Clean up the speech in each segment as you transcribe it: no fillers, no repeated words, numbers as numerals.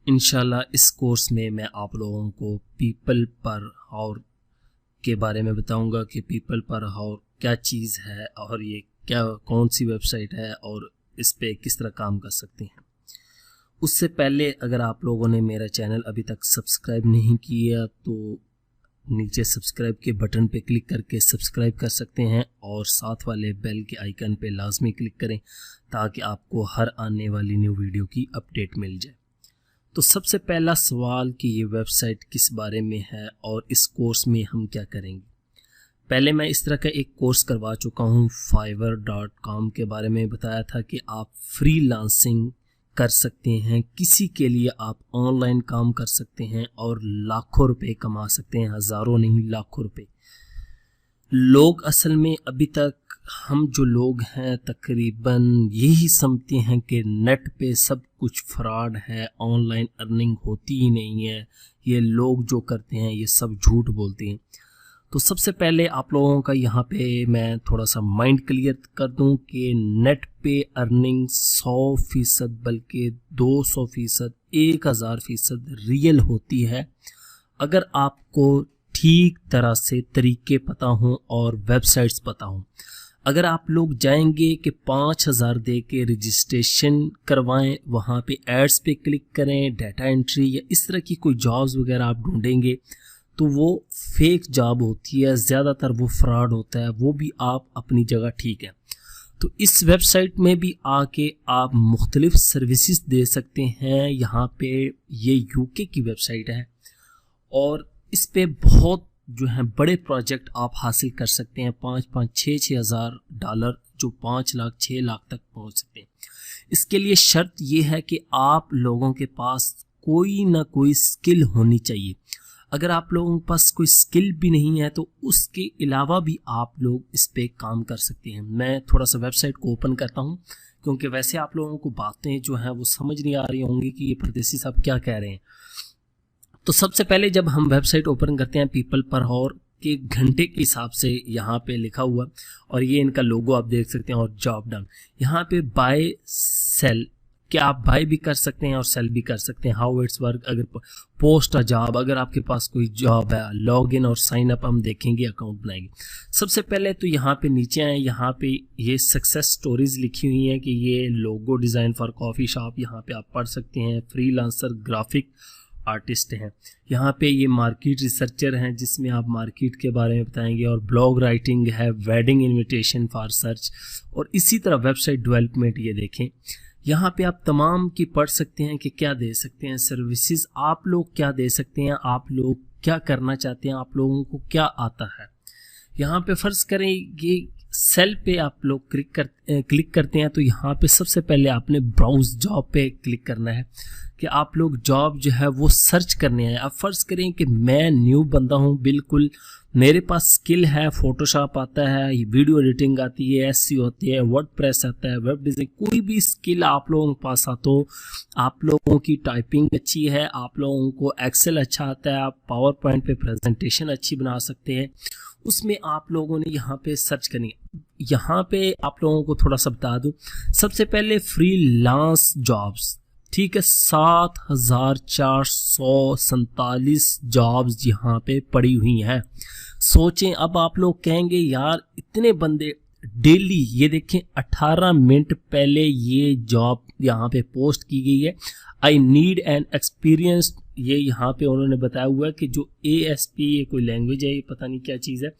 इंशाल्लाह इस कोर्स में मैं आप लोगों को पीपल पर हाउर के बारे में बताऊंगा कि पीपल पर हाउर क्या चीज़ है और ये क्या कौन सी वेबसाइट है और इस पे किस तरह काम कर सकते हैं। उससे पहले अगर आप लोगों ने मेरा चैनल अभी तक सब्सक्राइब नहीं किया तो नीचे सब्सक्राइब के बटन पे क्लिक करके सब्सक्राइब कर सकते हैं और साथ वाले बेल के आइकन पे लाजमी क्लिक करें ताकि आपको हर आने वाली न्यू वीडियो की अपडेट मिल जाए। तो सबसे पहला सवाल कि ये वेबसाइट किस बारे में है और इस कोर्स में हम क्या करेंगे। पहले मैं इस तरह का एक कोर्स करवा चुका हूँ, fiverr.com के बारे में बताया था कि आप फ्रीलांसिंग कर सकते हैं, किसी के लिए आप ऑनलाइन काम कर सकते हैं और लाखों रुपए कमा सकते हैं, हज़ारों नहीं लाखों रुपए। लोग असल में अभी तक हम जो लोग हैं तकरीबन यही समझते हैं कि नेट पे सब कुछ फ्रॉड है, ऑनलाइन अर्निंग होती ही नहीं है, ये लोग जो करते हैं ये सब झूठ बोलते हैं। तो सबसे पहले आप लोगों का यहाँ पे मैं थोड़ा सा माइंड क्लियर कर दूं कि नेट पे अर्निंग 100% बल्कि 200%, 1000% रियल होती है अगर आपको ठीक तरह से तरीके पता हों और वेबसाइट्स पता हों। अगर आप लोग जाएंगे कि 5000 दे के रजिस्ट्रेशन करवाएं, वहाँ पे एड्स पे क्लिक करें, डाटा एंट्री या इस तरह की कोई जॉब्स वगैरह आप ढूंढेंगे तो वो फेक जॉब होती है, ज़्यादातर वो फ्रॉड होता है। वो भी आप अपनी जगह ठीक है। तो इस वेबसाइट में भी आके आप मुख्तलिफ सर्विसेज दे सकते हैं। यहाँ पे ये यूके की वेबसाइट है और इस पे बहुत जो है बड़े प्रोजेक्ट आप हासिल कर सकते हैं, 5-6 हज़ार डॉलर जो 5 लाख 6 लाख तक पहुंच सकते हैं। इसके लिए शर्त ये है कि आप लोगों के पास कोई ना कोई स्किल होनी चाहिए। अगर आप लोगों के पास कोई स्किल भी नहीं है तो उसके अलावा भी आप लोग इस पे काम कर सकते हैं। मैं थोड़ा सा वेबसाइट को ओपन करता हूँ क्योंकि वैसे आप लोगों को बातें जो हैं वो समझ नहीं आ रही होंगी कि ये परदेसी साहब क्या कह रहे हैं। तो सबसे पहले जब हम वेबसाइट ओपन करते हैं पीपल पर हाउर के घंटे के हिसाब से यहाँ पे लिखा हुआ और ये इनका लोगो आप देख सकते हैं और जॉब डन। यहाँ पे बाय सेल कि आप बाय भी कर सकते हैं और सेल भी कर सकते हैं। हाउ इट्स वर्क, अगर पोस्ट अ जॉब, अगर आपके पास कोई जॉब है, लॉग इन और साइन अप हम देखेंगे, अकाउंट बनाएंगे। सबसे पहले तो यहाँ पे नीचे आए, यहाँ पे ये सक्सेस स्टोरीज लिखी हुई हैं कि ये logo design for coffee shop, यहाँ पे आप पढ़ सकते हैं। फ्रीलांसर ग्राफिक आर्टिस्ट हैं, यहाँ पे ये मार्केट रिसर्चर हैं जिसमें आप मार्केट के बारे में बताएंगे और ब्लॉग राइटिंग है, वेडिंग इनविटेशन फॉर सर्च और इसी तरह वेबसाइट डेवलपमेंट। ये देखें यहाँ पे आप तमाम की पढ़ सकते हैं कि क्या दे सकते हैं सर्विसेज, आप लोग क्या दे सकते हैं, आप लोग क्या करना चाहते हैं, आप लोगों को क्या आता है। यहाँ पे फर्ज करें ये सेल पे आप लोग क्लिक करते हैं तो यहाँ पे सबसे पहले आपने ब्राउज जॉब पे क्लिक करना है कि आप लोग जॉब जो है वो सर्च करने हैं। आप फर्ज करें कि मैं न्यू बंदा हूँ, बिल्कुल मेरे पास स्किल है, फोटोशॉप आता है, वीडियो एडिटिंग आती है, एसईओ होती है, वर्डप्रेस आता है, वेब डिज़ाइन, कोई भी स्किल आप लोगों के पास आता हो, आप लोगों की टाइपिंग अच्छी है, आप लोगों को एक्सेल अच्छा आता है, आप पावर पॉइंट पे प्रेजेंटेशन अच्छी बना सकते हैं, उसमें आप लोगों ने यहाँ पे सर्च करनी है। यहाँ पे आप लोगों को थोड़ा सा बता दूँ, सबसे पहले फ्रीलांस जॉब्स, ठीक है, 7447 जॉब्स यहाँ पे पड़ी हुई हैं। सोचें, अब आप लोग कहेंगे यार इतने बंदे डेली, ये देखें 18 मिनट पहले ये जॉब यहाँ पे पोस्ट की गई है। आई नीड एन एक्सपीरियंस, ये यहाँ पे उन्होंने बताया हुआ है कि जो ASP ये कोई लैंग्वेज है, ये पता नहीं क्या चीज़ है,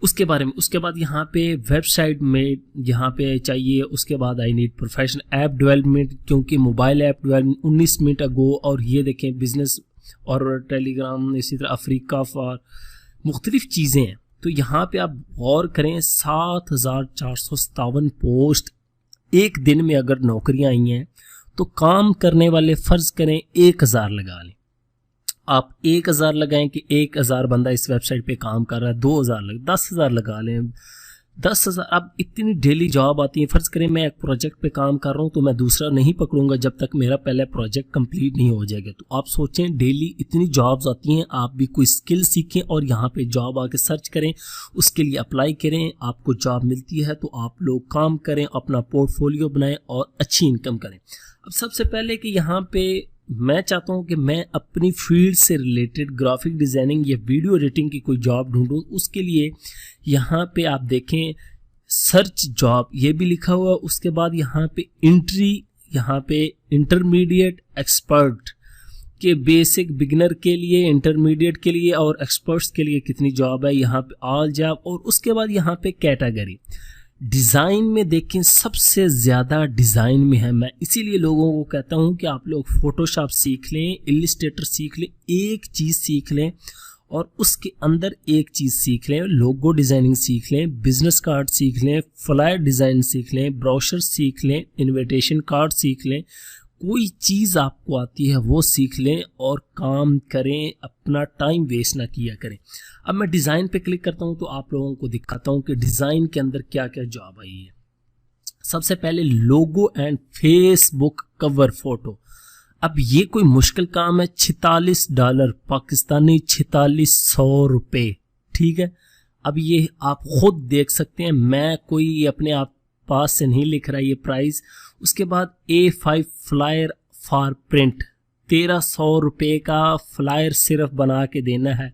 उसके बारे में। उसके बाद यहाँ पे वेबसाइट में यहाँ पे चाहिए। उसके बाद I need professional app development, क्योंकि mobile app development 19 minute ago. और ये देखें बिजनेस और टेलीग्राम, इसी तरह अफ्रीका फॉर मुख्तलिफ चीज़ें हैं। तो यहाँ पे आप गौर करें 7457 पोस्ट एक दिन में अगर नौकरियाँ आई हैं तो काम करने वाले फ़र्ज़ करें 1000 लगा लें। आप 1000 लगाएं कि 1000 बंदा इस वेबसाइट पे काम कर रहा है, 2000 लगा, 10,000 लगा लें, 10,000। अब इतनी डेली जॉब आती है। फ़र्ज़ करें मैं एक प्रोजेक्ट पे काम कर रहा हूँ तो मैं दूसरा नहीं पकड़ूंगा जब तक मेरा पहला प्रोजेक्ट कंप्लीट नहीं हो जाएगा। तो आप सोचें डेली इतनी जॉब्स आती हैं, आप भी कोई स्किल सीखें और यहाँ पे जॉब आके सर्च करें, उसके लिए अप्लाई करें, आपको जॉब मिलती है तो आप लोग काम करें, अपना पोर्टफोलियो बनाएं और अच्छी इनकम करें। अब सबसे पहले कि यहाँ पे मैं चाहता हूँ कि मैं अपनी फील्ड से रिलेटेड ग्राफिक डिज़ाइनिंग या वीडियो एडिटिंग की कोई जॉब ढूंढूँ, उसके लिए यहाँ पे आप देखें सर्च जॉब ये भी लिखा हुआ, उसके बाद यहाँ पे एंट्री, यहाँ पे इंटरमीडिएट, एक्सपर्ट के बेसिक, बिगिनर के लिए, इंटरमीडिएट के लिए और एक्सपर्ट्स के लिए कितनी जॉब है, यहाँ पे ऑल जॉब, और उसके बाद यहाँ पे कैटेगरी। डिज़ाइन में देखें सबसे ज़्यादा डिज़ाइन में है। मैं इसीलिए लोगों को कहता हूँ कि आप लोग फोटोशॉप सीख लें, इलिस्ट्रेटर सीख लें, एक चीज़ सीख लें और उसके अंदर एक चीज़ सीख लें, लोगो डिज़ाइनिंग सीख लें, बिजनेस कार्ड सीख लें, फ्लायर डिज़ाइन सीख लें, ब्रोशर सीख लें, इनविटेशन कार्ड सीख लें, कोई चीज़ आपको आती है वो सीख लें और काम करें, अपना टाइम वेस्ट ना किया करें। अब मैं डिज़ाइन पे क्लिक करता हूं तो आप लोगों को दिखाता हूं कि डिज़ाइन के अंदर क्या क्या जॉब आई है। सबसे पहले logo and Facebook cover photo. अब ये कोई मुश्किल काम है, $46 पाकिस्तानी, 4600 रुपये, ठीक है। अब ये आप खुद देख सकते हैं, मैं कोई अपने आप पास से नहीं लिख रहा ये प्राइस। उसके बाद A5 फ्लायर फॉर प्रिंट, 1300 रुपये का फ्लायर सिर्फ बना के देना है।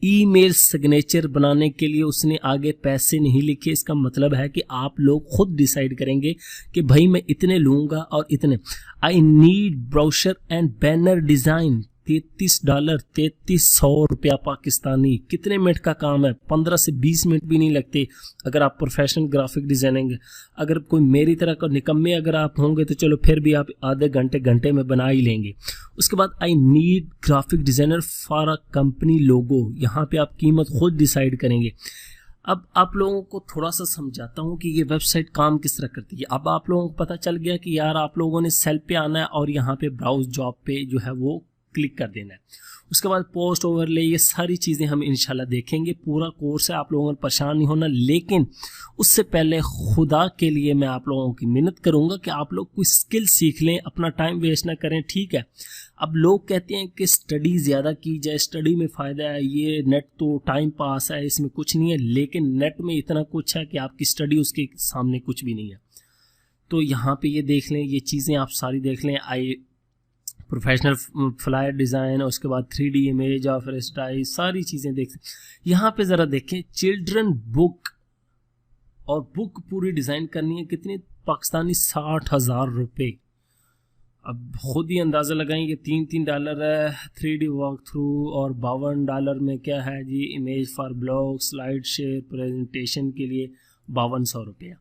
ईमेल सिग्नेचर बनाने के लिए उसने आगे पैसे नहीं लिखे, इसका मतलब है कि आप लोग खुद डिसाइड करेंगे कि भाई मैं इतने लूँगा और इतने। I need brochure and banner design, $33, 3300 रुपया पाकिस्तानी। कितने मिनट का काम है? 15 से 20 मिनट भी नहीं लगते अगर आप प्रोफेशनल ग्राफिक डिजाइनिंग। अगर कोई मेरी तरह का निकम्मे अगर आप होंगे तो चलो फिर भी आप आधे घंटे में बना ही लेंगे। उसके बाद I need graphic designer for a company लोगो, यहाँ पे आप कीमत खुद डिसाइड करेंगे। अब आप लोगों को थोड़ा सा समझाता हूँ कि ये वेबसाइट काम किस तरह करती है। अब आप लोगों को पता चल गया कि यार आप लोगों ने सेल पे आना है और यहाँ पे ब्राउज जॉब पे जो है वो क्लिक कर देना है। उसके बाद पोस्ट ओवरले, ये सारी चीज़ें हम इंशाल्लाह देखेंगे। पूरा कोर्स है, आप लोगों को परेशान नहीं होना। लेकिन उससे पहले खुदा के लिए मैं आप लोगों की मिन्नत करूंगा कि आप लोग कोई स्किल सीख लें, अपना टाइम वेस्ट ना करें, ठीक है। अब लोग कहते हैं कि स्टडी ज़्यादा की जाए, स्टडी में फ़ायदा है, ये नेट तो टाइम पास है, इसमें कुछ नहीं है। लेकिन नेट में इतना कुछ है कि आपकी स्टडी उसके सामने कुछ भी नहीं है। तो यहाँ पे ये देख लें, ये चीज़ें आप सारी देख लें। आई प्रोफेशनल फ्लायर डिज़ाइन, उसके बाद 3D इमेज ऑफ स्टाइल, सारी चीज़ें देख। यहाँ पे ज़रा देखें चिल्ड्रन बुक, और बुक पूरी डिज़ाइन करनी है, कितनी पाकिस्तानी? 60,000 रुपये। अब खुद ही अंदाज़ा लगाएंगे, $3 है 3D वॉक थ्रू, और $52 में क्या है जी, image for blog, slide share, presentation के लिए 5200 रुपया।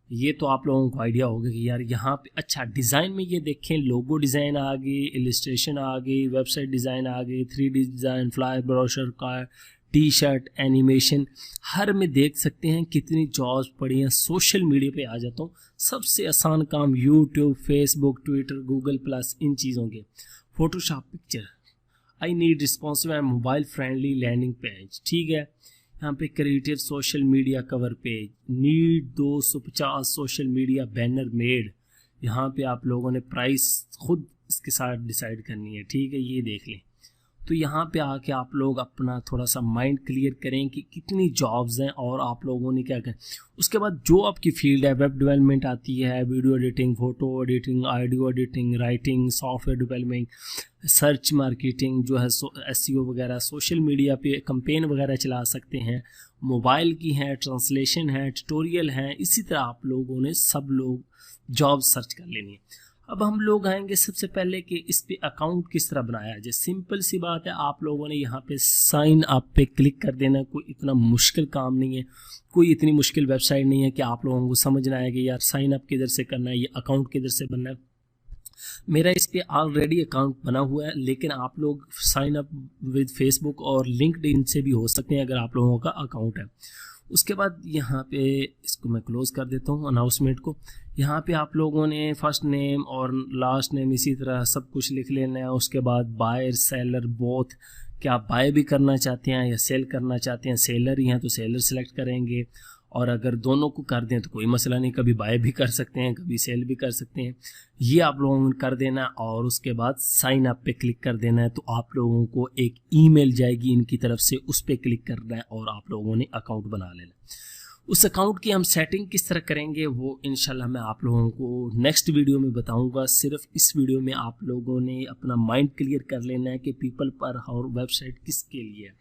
ये तो आप लोगों को आइडिया होगा कि यार यहाँ पे अच्छा डिज़ाइन में ये देखें, लोगो डिज़ाइन आ गई, इलिस्ट्रेशन आ गई, वेबसाइट डिज़ाइन आ गई, 3D डिज़ाइन, फ्लायर, ब्रोशर का, टी शर्ट, एनिमेशन, हर में देख सकते हैं कितनी जॉब्स पड़ी हैं। सोशल मीडिया पे आ जाता हूँ, सबसे आसान काम YouTube, Facebook, Twitter, Google plus, इन चीज़ों के। Photoshop picture, I need responsive and mobile friendly landing page, ठीक है। यहाँ पे creative social media cover page, need 250 social media banner made. यहाँ पे आप लोगों ने प्राइस खुद इसके साथ डिसाइड करनी है, ठीक है, ये देख लें। तो यहाँ पे आके आप लोग अपना थोड़ा सा माइंड क्लियर करें कि कितनी जॉब्स हैं और आप लोगों ने क्या करें। उसके बाद जो आपकी फील्ड है, वेब डेवलपमेंट आती है, video editing, photo editing, audio editing, writing, software development, search marketing जो है, SEO वगैरह, सोशल मीडिया पे कैंपेन वगैरह चला सकते हैं, मोबाइल की है, ट्रांसलेशन है, ट्यूटोरियल है। इसी तरह आप लोगों ने सब लोग जॉब सर्च कर लेनी है। अब हम लोग आएंगे सबसे पहले कि इस पे अकाउंट किस तरह बनाया जाए। सिंपल सी बात है, आप लोगों ने यहाँ पे साइन अप पे क्लिक कर देना। कोई इतना मुश्किल काम नहीं है, कोई इतनी मुश्किल वेबसाइट नहीं है कि आप लोगों को समझना है कि यार साइन अप किधर से करना है, ये अकाउंट किधर से बनना है। मेरा इस पे ऑलरेडी अकाउंट बना हुआ है, लेकिन आप लोग साइन अप विद फेसबुक और लिंक्डइन से भी हो सकते हैं अगर आप लोगों का अकाउंट है। उसके बाद यहाँ पे इसको मैं क्लोज कर देता हूँ अनाउंसमेंट को। यहाँ पे आप लोगों ने फर्स्ट नेम और लास्ट नेम इसी तरह सब कुछ लिख लेना है। उसके बाद बायर, सेलर, बोथ, क्या आप बाय भी करना चाहते हैं या सेल करना चाहते हैं। सेलर ही हैं तो सेलर सेलेक्ट करेंगे, और अगर दोनों को कर दें तो कोई मसला नहीं, कभी बाय भी कर सकते हैं, कभी सेल भी कर सकते हैं। ये आप लोगों ने कर देना, और उसके बाद साइन अप पे क्लिक कर देना है। तो आप लोगों को एक ईमेल जाएगी इनकी तरफ से, उस पर क्लिक करना है और आप लोगों ने अकाउंट बना लेना। उस अकाउंट की हम सेटिंग किस तरह करेंगे वो इंशाल्लाह मैं आप लोगों को नेक्स्ट वीडियो में बताऊंगा। सिर्फ इस वीडियो में आप लोगों ने अपना माइंड क्लियर कर लेना है कि पीपल पर और वेबसाइट किसके लिए है।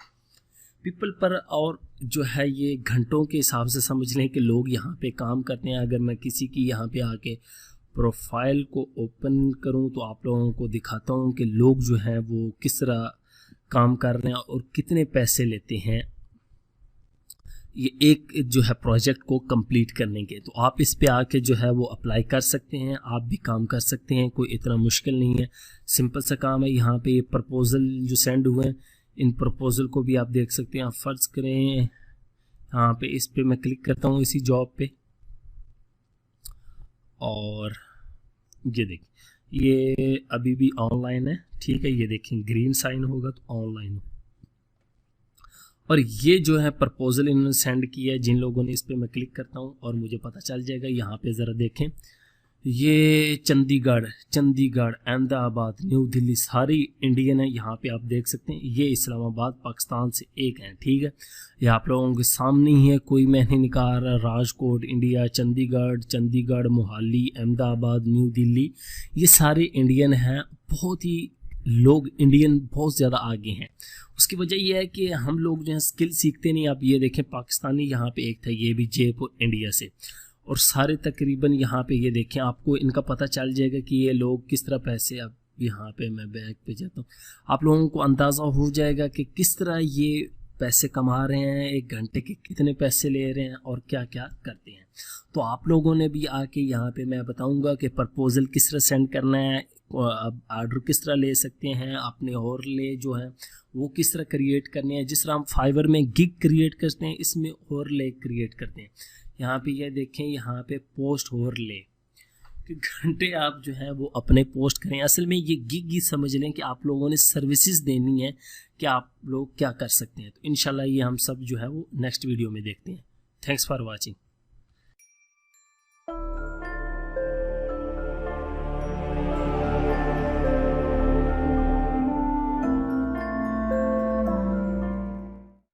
पीपल पर और जो है ये घंटों के हिसाब से समझ लें कि लोग यहाँ पे काम करते हैं। अगर मैं किसी की यहाँ पे आके प्रोफाइल को ओपन करूँ तो आप लोगों को दिखाता हूँ कि लोग जो हैं वो किस तरह काम कर रहे हैं और कितने पैसे लेते हैं ये एक जो है प्रोजेक्ट को कंप्लीट करने के। तो आप इस पे आके जो है वो अप्लाई कर सकते हैं, आप भी काम कर सकते हैं, कोई इतना मुश्किल नहीं है, सिंपल सा काम है। यहाँ पे ये प्रपोज़ल जो सेंड हुए हैं इन प्रपोज़ल को भी आप देख सकते हैं। आप फ़र्ज करें यहाँ पे इस पे मैं क्लिक करता हूँ इसी जॉब पे और ये देखिए ये अभी भी ऑनलाइन है, ठीक है। ये देखें ग्रीन साइन होगा तो ऑनलाइन हो। और ये जो है प्रपोजल इन्होंने सेंड किया है जिन लोगों ने, इस पे मैं क्लिक करता हूँ और मुझे पता चल जाएगा। यहाँ पे ज़रा देखें ये चंडीगढ़, अहमदाबाद, न्यू दिल्ली सारी इंडियन है। यहाँ पे आप देख सकते हैं ये इस्लामाबाद पाकिस्तान से एक है, ठीक है। ये आप लोगों के सामने ही है, कोई मैं नहीं निकाल रहा। राजकोट इंडिया, चंडीगढ़, मोहाली, अहमदाबाद, न्यू दिल्ली, ये सारे इंडियन हैं। बहुत ही लोग इंडियन बहुत ज़्यादा आगे हैं। उसकी वजह यह है कि हम लोग जो है स्किल सीखते नहीं। आप ये देखें पाकिस्तानी यहाँ पे एक था, ये भी जयपुर इंडिया से, और सारे तकरीबन यहाँ पे ये देखें आपको इनका पता चल जाएगा कि ये लोग किस तरह पैसे। अब यहाँ पे मैं बैक पे जाता हूँ, आप लोगों को अंदाज़ा हो जाएगा कि किस तरह ये पैसे कमा रहे हैं, एक घंटे के कितने पैसे ले रहे हैं और क्या क्या करते हैं। तो आप लोगों ने भी आके यहाँ पे मैं बताऊँगा कि प्रपोज़ल किस तरह सेंड करना है, अब ऑर्डर किस तरह ले सकते हैं, अपने और ले जो है वो किस तरह क्रिएट करने हैं। जिस तरह हम फाइवर में गिग क्रिएट करते हैं इसमें और ले क्रिएट करते हैं। यहाँ पे ये देखें यहाँ पे पोस्ट और ले कि घंटे आप जो है वो अपने पोस्ट करें। असल में ये गिग ही समझ लें कि आप लोगों ने सर्विसेज देनी है कि आप लोग क्या कर सकते हैं। तो इंशाल्लाह ये हम सब जो है वो नेक्स्ट वीडियो में देखते हैं। Thanks for watching.